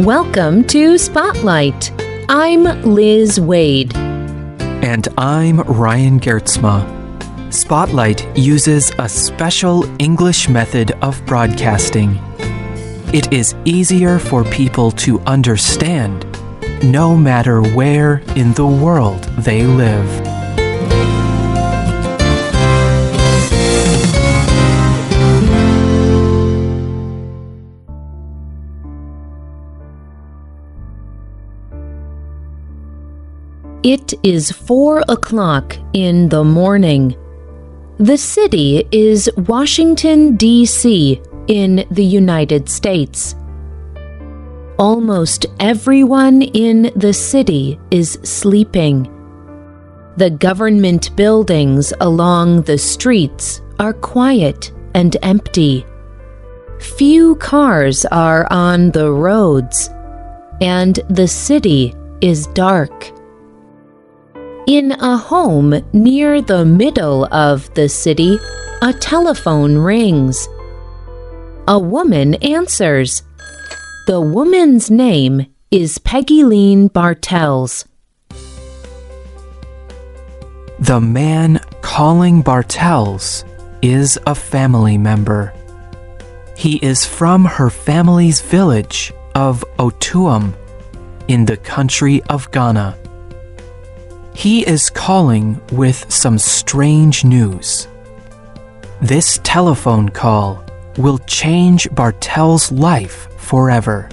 Welcome to Spotlight. I'm Liz Wade. And I'm Ryan Gertzma. Spotlight uses a special English method of broadcasting. It is easier for people to understand, no matter where in the world they live. It is 4 o'clock in the morning. The city is Washington, D.C., in the United States. Almost everyone in the city is sleeping. The government buildings along the streets are quiet and empty. Few cars are on the roads, and the city is dark. In a home near the middle of the city, a telephone rings. A woman answers. The woman's name is Peggy Bartels. The man calling Bartels is a family member. He is from her family's village of Otuam in the country of Ghana. He is calling with some strange news. This telephone call will change Bartel's life forever.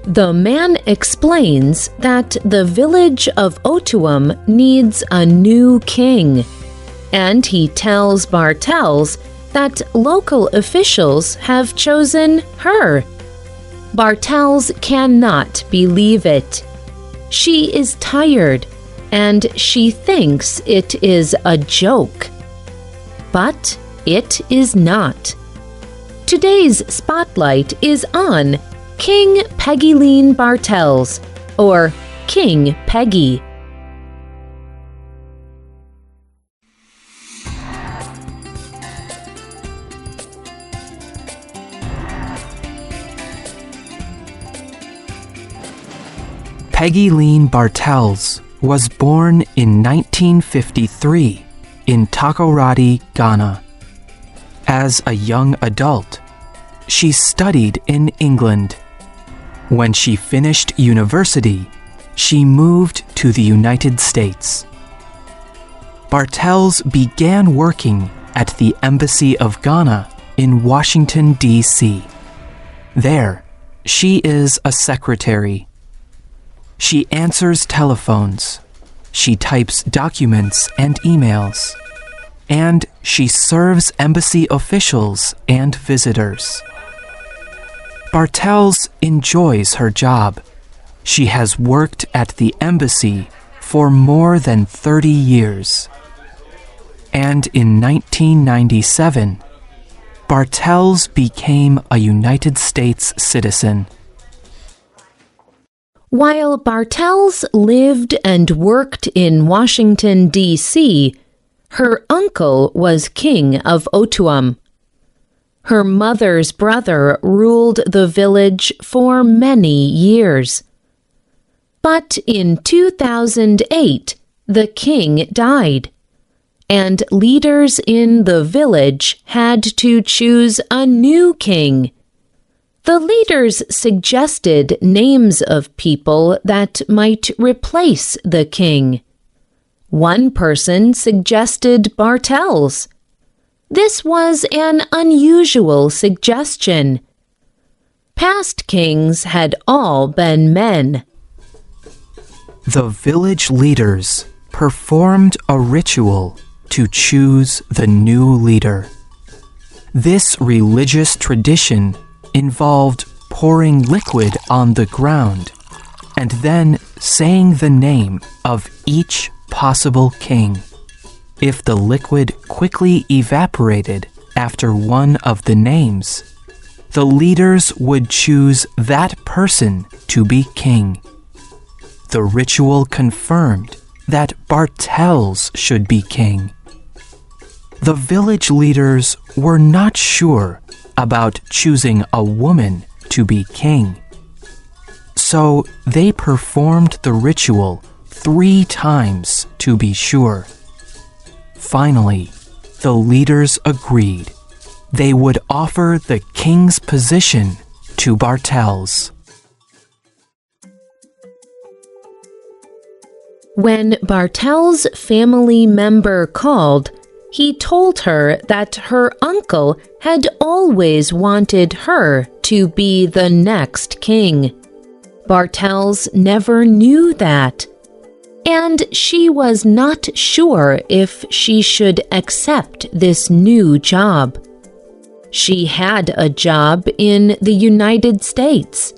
The man explains that the village of Otuam needs a new king, and he tells Bartels that local officials have chosen her. Bartels cannot believe it. She is tired, and she thinks it is a joke. But it is not. Today's spotlight is on King Peggy Bartels, or King Peggy. Peggy Bartels was born in 1953 in Takoradi, Ghana. As a young adult, she studied in England. When she finished university, she moved to the United States. Bartels began working at the Embassy of Ghana in Washington, D.C. There, she is a secretary. She answers telephones, she types documents and emails, and she serves embassy officials and visitors. Bartels enjoys her job. She has worked at the embassy for more than 30 years. And in 1997, Bartels became a United States citizen. While Bartels lived and worked in Washington, D.C., her uncle was king of Otuam. Her mother's brother ruled the village for many years. But in 2008, the king died, and leaders in the village had to choose a new king. The leaders suggested names of people that might replace the king. One person suggested Bartels. This was an unusual suggestion. Past kings had all been men. The village leaders performed a ritual to choose the new leader. This religious tradition involved pouring liquid on the ground and then saying the name of each possible king. If the liquid quickly evaporated after one of the names, the leaders would choose that person to be king. The ritual confirmed that Bartels should be king. The village leaders were not sure about choosing a woman to be king, So they performed the ritual 3 times to be sure. Finally, the leaders agreed. They would offer the king's position to Bartels. When Bartel's family member called, he told her that her uncle had always wanted her to be the next king. Bartels never knew that, and she was not sure if she should accept this new job. She had a job in the United States,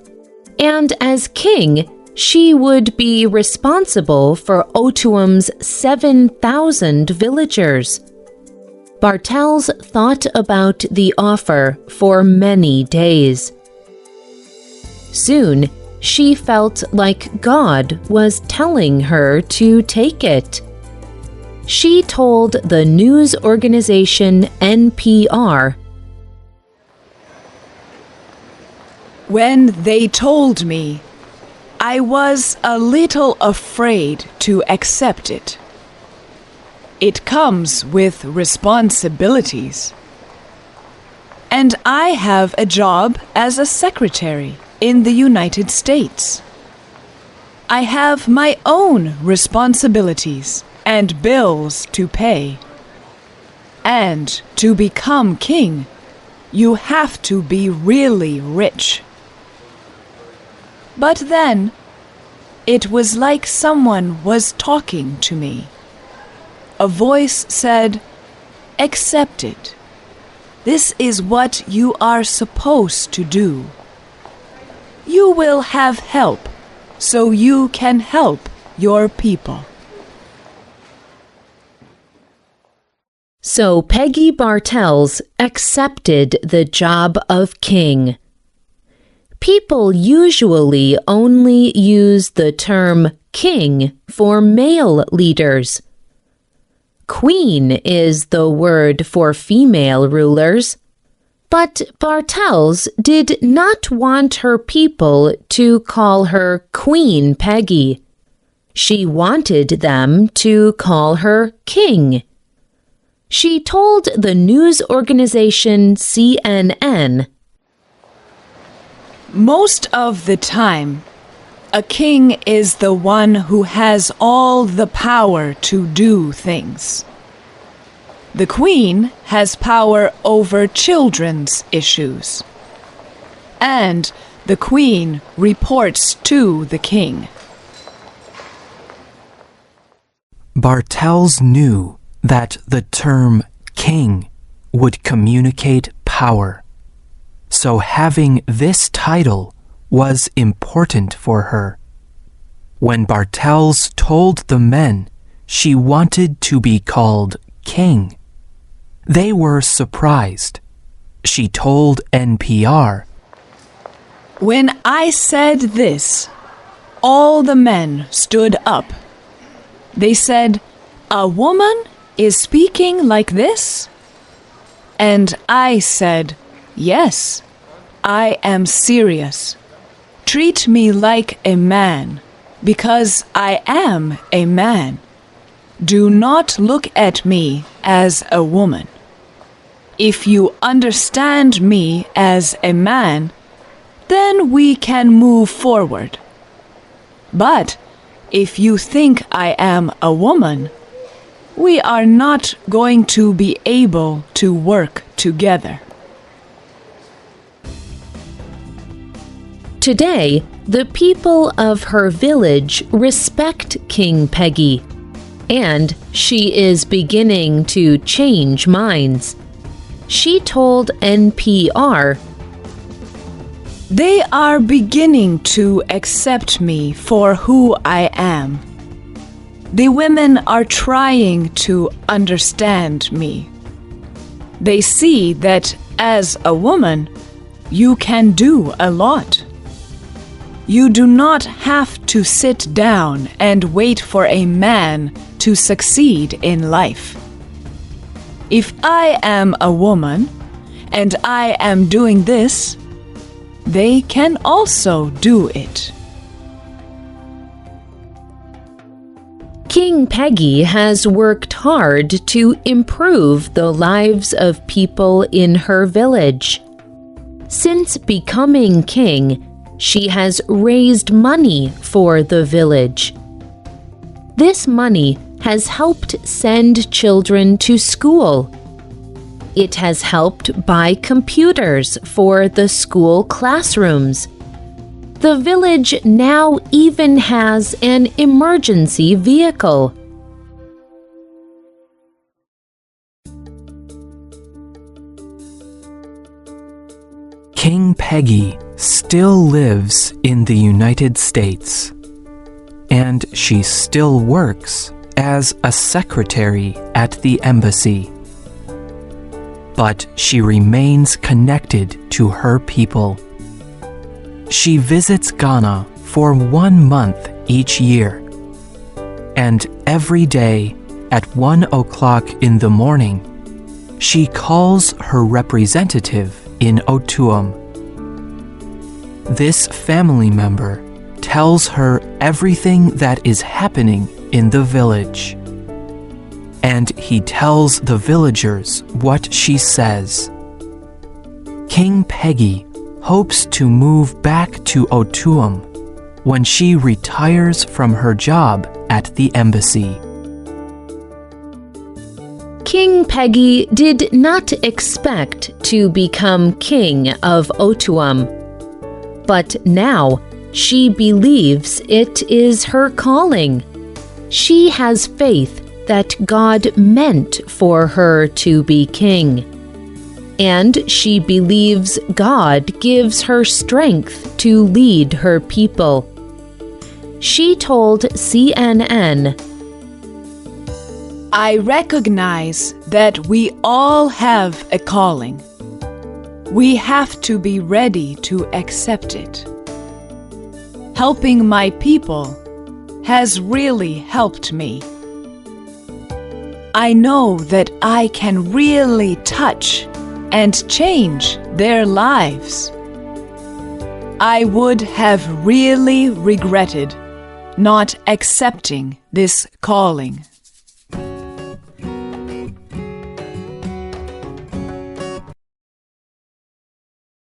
and as king, she would be responsible for Otuam's 7,000 villagers. Bartels thought about the offer for many days. Soon, she felt like God was telling her to take it. She told the news organization NPR, "When they told me, I was a little afraid to accept it. It comes with responsibilities. And I have a job as a secretary in the United States. I have my own responsibilities and bills to pay. And to become king, you have to be really rich." But then, it was like someone was talking to me. A voice said, "Accept it. This is what you are supposed to do. You will have help, so you can help your people." So Peggy Bartels accepted the job of king. People usually only use the term king for male leaders. Queen is the word for female rulers. But Bartels did not want her people to call her Queen Peggy. She wanted them to call her King. She told the news organization CNN, "Most of the time, a king is the one who has all the power to do things. The queen has power over children's issues. And the queen reports to the king." Bartels knew that the term king would communicate power. So having this title was important for her. When Bartels told the men she wanted to be called king, they were surprised. She told NPR, "When I said this, all the men stood up. They said, 'A woman is speaking like this?' And I said, 'Yes, I am serious. Treat me like a man, because I am a man. Do not look at me as a woman. If you understand me as a man, then we can move forward. But if you think I am a woman, we are not going to be able to work together." Today, the people of her village respect King Peggy, and she is beginning to change minds. She told NPR, "They are beginning to accept me for who I am. The women are trying to understand me. They see that as a woman, you can do a lot. You do not have to sit down and wait for a man to succeed in life. If I am a woman and I am doing this, they can also do it. King Peggy has worked hard to improve the lives of people in her village. Since becoming king, she has raised money for the village. This money has helped send children to school. It has helped buy computers for the school classrooms. The village now even has an emergency vehicle. King Peggy still lives in the United States, and she still works as a secretary at the embassy. But she remains connected to her people. She visits Ghana for 1 month each year, and every day at 1 o'clock in the morning, she calls her representative in Otuam. This family member tells her everything that is happening in the village, and he tells the villagers what she says. King Peggy hopes to move back to Otuam when she retires from her job at the embassy. King Peggy did not expect to become king of Otuam, but now she believes it is her calling. She has faith that God meant for her to be king, and she believes God gives her strength to lead her people. She told CNN, I recognize that we all have a calling. We have to be ready to accept it. Helping my people has really helped me. I know that I can really touch and change their lives. I would have really regretted not accepting this calling.